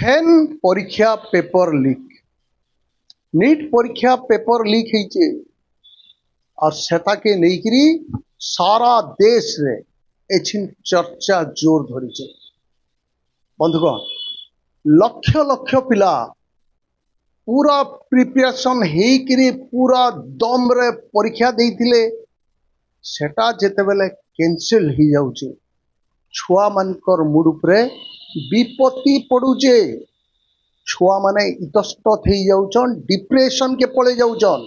ଫେନ୍ ପରୀକ୍ଷା paper leak NEET परीक्षा पेपर लीक ହେଇଛି और सेताके नेइकरी सारा देश रे एछिन चर्चा जोर धरिছে बंधुगण लक्ष लक्ष पिला पूरा प्रिपरेशन हेकरी पूरा दम रे परीक्षा देइथिले सेटा जेते बेले कैंसिल ही जाउचे छुआ मानकर मूड उपरे विपत्ति पड़ुचे छुआ माने इतस्तत हो जाउछन डिप्रेशन के पड़े जाउछन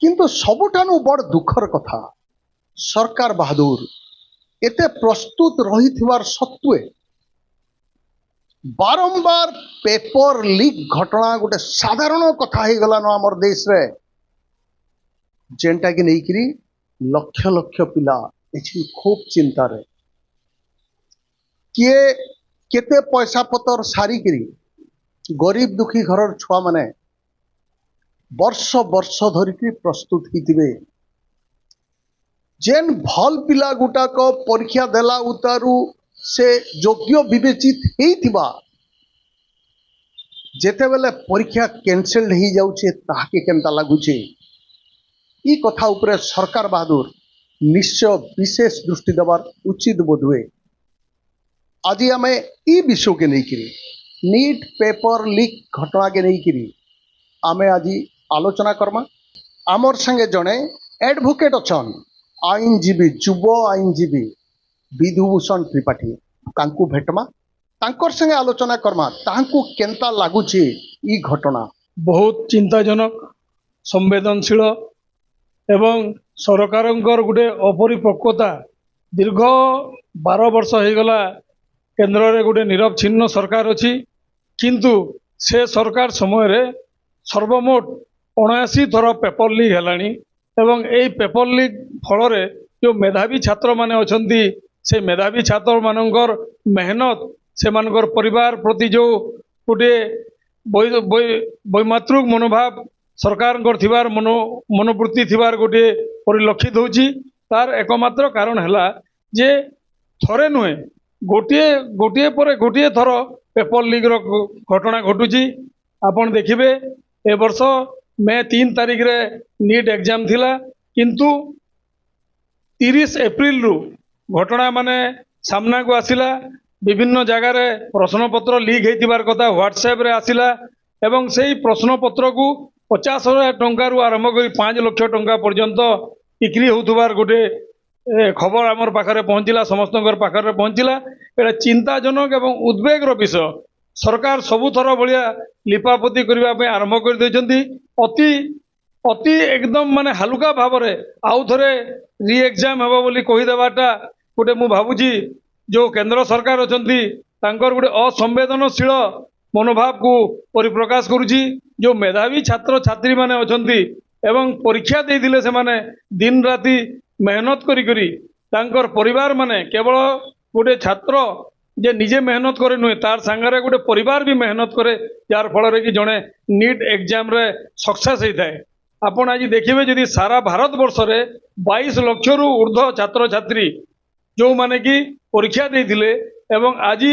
किंतु सबुठानु बड़ दुखर कथा सरकार बहादुर एते प्रस्तुत रही थिवार सत्वे बारंबार पेपर लीक घटना गोटे साधारण कथा हो गला न हमर देश रे जेंटा कि नेइकरी लक्ष लक्ष पिला एछि खूब चिंता रे किए केते पैसा पतर सारी करी गरीब दुखी घरर छुआ माने वर्ष वर्ष धरिकी प्रस्तुत हितिबे जेन भल पिला गुटाक परीक्षा देला उतारू से योग्य विवेचित हेइथिबा जेते बेले परीक्षा कैंसिल ही जाउछे ताहाके केनता लागुछे ई कथा उपरे सरकार बहादुर निश्चय विशेष दृष्टि देवार उचित बोधवे आज आम ई विषय के नहीं करी नीट पेपर लीक घटना के नहीं करी आम आज आलोचना करमा आमर संगे जड़े एडवोकेट अच्छन आईनजीवी युव आईनजीवी विधुभूषण त्रिपाठी तांकु भेटमा तांकर संगे आलोचना करमा तांकु केनता लागुची ई घटना बहुत चिंताजनक संवेदनशील एवं सरकारंकर गुटे अपरिपक्वता दीर्घ 12 वर्ष हो गला केंद्र रे गोटे निरवच्छिन्न सरकार अच्छी किंतु से सरकार समय रे सर्वमोट 79 थर पेपर लीक है एवं यही पेपर लीक फल जो मेधावी छात्र माने अछंती से मेधावी छात्र मानकर मेहनत से मानकर परिवार प्रति जो गोटे वैमातृक मनोभाव सरकार थिबार मनोवृत्ति थिबार गोटे परिलक्षित होची तार एकमात्र कारण है जे थरे नुहे गोटे गोटे पर गोटे थर पेपर लीक घटना घटुची आपण देखिबे ए वर्ष मे 3 तारीख रे नीट एग्जाम थिला किंतु 30 एप्रिल रु घटना माने सामना को आसिला विभिन्न जगह रे प्रश्न पत्र लीक हेतिबार कथा व्हाट्सएप रे आसिला एवं सेही प्रश्न पत्र को 50,000 टंका रु आरंभ करी 5 लाख टंका पर्यंत बिक्री होतुबार गोटे खबर आमर पाखरे पहुंचला समस्त पाखरे पहुंचला एटा चिंताजनक एवं उद्वेगर विषय सरकार सबुथर भाया लिपापोती करने आरंभ कर देछंती अति अति एकदम माने हालुका भाव में आउ थे री एग्जाम हे बोली कहीदेवाटा गोटे मु भावुची जो केंद्र सरकार अछंती तांकर गोटे असंवेदनशील मनोभाव को परिप्रकाश करुची जो मेधावी छात्र छात्री माने अछंती एवं परीक्षा देइथिले से माने दिन राति मेहनत करी करी तांकर परिवार माने केवल गोटे छात्र जे निजे मेहनत करे नुहे तार सांगरे गोटे परिवार भी मेहनत करे यार फल रे कि जणे नीट एग्जाम रे सक्सेस होता है आपण आज देखिए जदि सारा भारत वर्ष रे 22 लाख रु ऊर्ध्व छात्र छात्री जो माने कि परीक्षा देइथिले एवं आज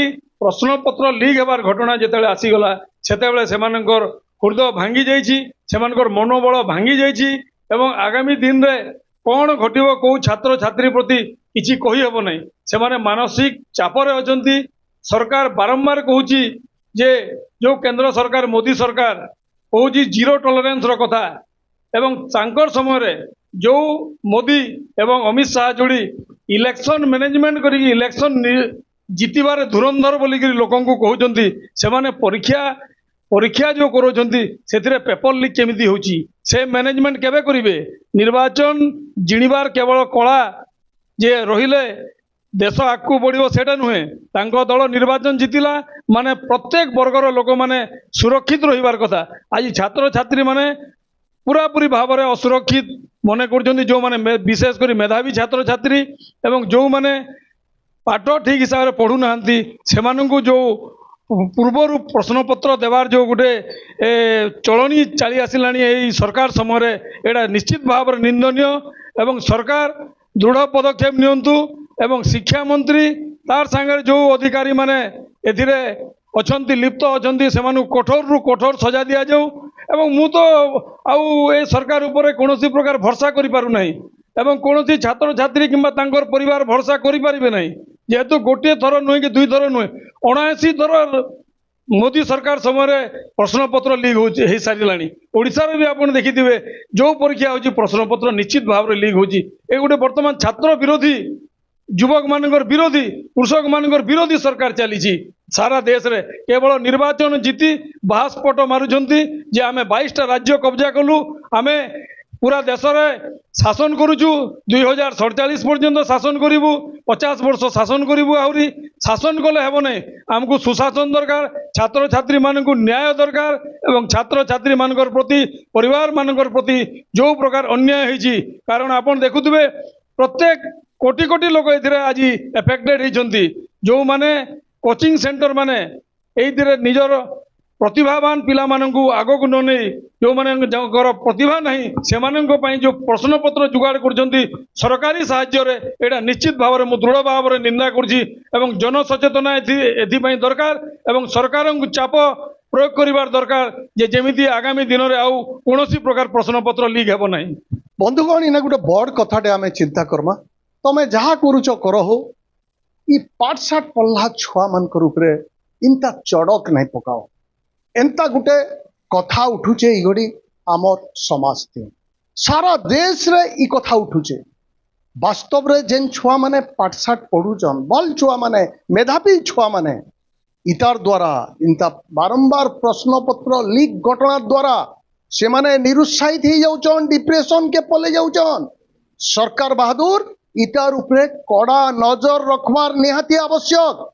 प्रश्न पत्र लीक हेबार घटना जेतेबेले आसीगला सेतेबेले सेमानकर हृदय भांगी जाइछि सेमानकर मनोबल भांगी जाइछि एवं आगामी दिन रे कौन घटव कौ छात्र छात्री प्रति किसी कही हेब नहीं से माने मानसिक चापर अछंती सरकार बारंबार कहूची जे जो केंद्र सरकार मोदी सरकार कहूची जीरो टॉलरेंस रो कथा एवं तांकर समय रे जो मोदी एवं अमित शाह जोड़ी इलेक्शन मैनेजमेंट करी इलेक्शन जीतबार धुरंधर बोलिक लोक कहते से माने परीक्षा जो करोचंती सेथिरे पेपर लीक केमिति होची से मैनेजमेंट केबे करिवे निर्वाचन जिणिबार केवल कला जे रहिले देश आगू बढ़िबो सेटा नुहे तांको दल निर्वाचन जीतिला माने प्रत्येक वर्गर लोक माने सुरक्षित रहिबार कथा आज छात्र छात्री माने पूरा पूरी भाव में असुरक्षित मने करछंती जो माने विशेष करी मेधावी छात्र छात्री एवं जो माने पाठ ठीक हिसाब से पढ़ु नांती सेमानंकु जो पूर्वर प्रश्न पत्र देवार जो गोटे चलनी चली आसला सरकार समय एटा निश्चित भाव में निंदनीय एवं सरकार दृढ़ पदक्षेप नियंतु एवं शिक्षा मंत्री तार सांगे जो अधिकारी माने एथिरे ଅଛନ୍ତି ଲିପ୍ତ ଅଛନ୍ତି ସେମାନଙ୍କୁ କଠୋରରୁ କଠୋର ସଜା ଦିଆଯାଉ ଏବଂ ମୁଁ ତ ଆଉ ଏ ସରକାର ଉପରେ କୌଣସି ପ୍ରକାର ଭରସା କରିପାରୁନାହିଁ ଏବଂ କୌଣସି ଛାତ୍ରଛାତ୍ରୀ କିମ୍ବା ତାଙ୍କର ପରିବାର ଭରସା କରିପାରିବେ ନାହିଁ ଯେହେତୁ ଗୋଟିଏ ଥର ନୁହେଁ କି ଦୁଇ ଥର ନୁହେଁ 79 ଥର मोदी सरकार समय प्रश्नपत्र लीक हो सारे ओडिशा भी आप देखिथे जो परीक्षा होची प्रश्नपत्र निश्चित भाव में लीक होची ए गोटे वर्तमान छात्र विरोधी युवक मानकर विरोधी कृषक मानकर विरोधी सरकार चली सारा देश रे केवल निर्वाचन जीति बाहास्पट मारुंट जे आम 22टा राज्य कब्जा कलु आम पूरा देश रे शासन करुचु 2047 पर्यंत शासन करूँ 50 वर्ष शासन करूँ आहरी शासन कले हेब ना आमको सुशासन दरकार छात्र छात्री मानक न्याय दरकार एवं छात्र छात्री मानकर प्रति परिवार मानकर प्रति जो प्रकार अन्याय होती कारण आपन देखुवे प्रत्येक कोटी कोटी लोक ए आज एफेक्टेड होती जो माने कोचिंग सेंटर माने ये निजर प्रतिभावान पिला मानकु आगो को न नहीं जो माने प्रतिभा नहीं से जो प्रश्नपत्र जुगाड़ कर सरकारी साहाय्य एटा निश्चित भाव में दृढ़ भाव में निंदा करुँची एवं जनसचेतना एथि दरकार एवं सरकार को चाप प्रयोग करिवार दरकार जे जेमिति आगामी दिन में आउ कौन प्रकार प्रश्नपत्र लीक हेब ना बंधुगण इना गोटे बड़ कथाटे आम चिंता करमा तमें जहाँ करुच कर हो पाठशाठ पढ़ला छुआ मान इनता चड़क नहीं पकाओ एंता गोटे कथा उठुचे इगड़ी आमर समाज ते सारा देश रे ई कथा उठुचे वास्तव रे जेन छुआ माने पाठशाठ पढ़ुचन बल छुआ माने मेधावी छुआ माने इतार द्वारा इनता बारंबार प्रश्नपत्र लीक घटना द्वारा से माने निरुत्साहित ही जाउचन डिप्रेशन के पले जाउचन सरकार बहादुर इतार उपरे कड़ा नजर रखवार निहाती आवश्यक